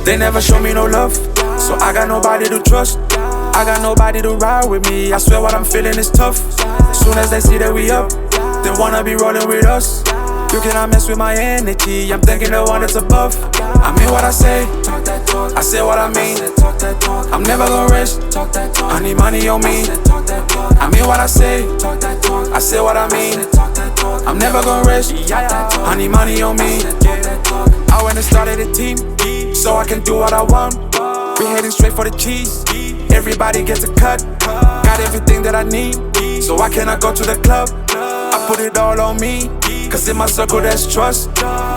They never show me no love, so I got nobody to trust. I got nobody to ride with me. I swear what I'm feeling is tough. Soon as they see that we up, they wanna be rolling with us. You cannot mess with my energy. I'm thinking the one that's above. I mean what I say, I say what I mean. I'm never gonna rest, I need money on me. I mean what I say what I mean. I'm never gonna rest, I need money on me. I went and started a team, so I can do what I want. We heading straight for the cheese, everybody gets a cut. Got everything that I need, so why can't I go to the club? I put it all on me, cause in my circle there's trust.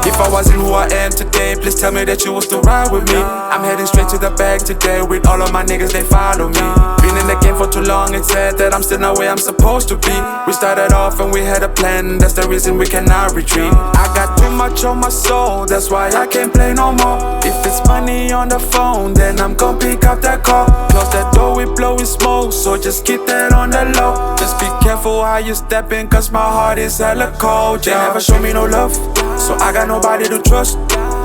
If I wasn't who I am today, please tell me that you will still ride with me. I'm heading straight to the bag today with all of my niggas, they follow me. Been in the game for too long, it's sad that I'm still not where I'm supposed to be. We started off and we had a plan, that's the reason we cannot retreat. I got too much on my soul, that's why I can't play no more. If it's money on the phone, then I'm gon' pick up that call. Close that door, we blowing smoke, so just keep that on the low. Just be careful how you steppin', cause my heart is hella cold. They never show me no love, so I got nobody to trust.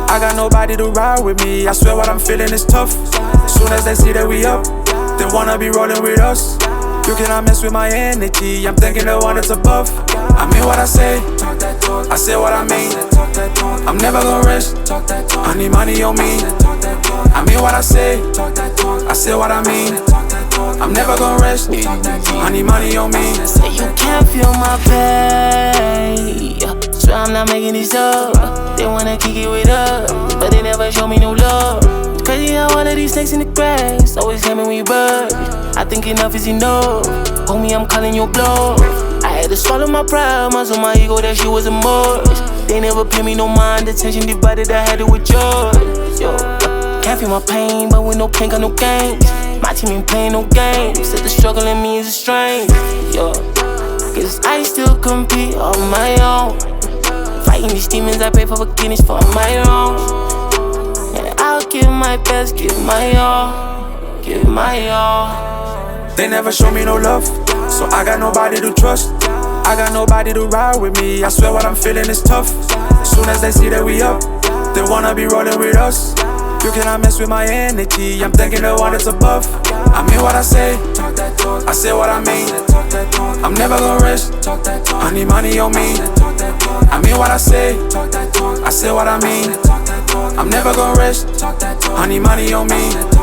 I got nobody to ride with me. I swear what I'm feeling is tough. Soon as they see that we up, they wanna be rolling with us. You cannot mess with my energy. I'm thinking the one that's above. I mean what I say what I mean. I'm never gonna rest, I need money on me. I mean what I say what I mean. I'm never gonna rest, I need money on me. Say you can't feel my pain, swear I'm not making this up. They wanna kick it with us, but they never show me no love. It's crazy how all of these snakes in the grass always come when we rush. I think enough is enough, homie, I'm calling your bluff. I had to swallow my pride, muscle my ego, that shit was a must. They never pay me no mind attention, divided, I had it with yours. Yo, can't feel my pain, but with no pain, got no gains. My team ain't playing no games, said the struggle in me is a strain. Yo, cause I still compete on my own. Fighting these demons, I pray for forgiveness for my own. And I'll give my best, give my all, give my all. They never show me no love, so I got nobody to trust. I got nobody to ride with me. I swear what I'm feeling is tough. Soon as they see that we up, they wanna be rolling with us. You cannot mess with my energy. I'm thinking the one that's above. I mean what I say what I mean. I'm never gonna rest, I need money on me. I mean what I say what I mean. I'm never gonna rest, I need money on me.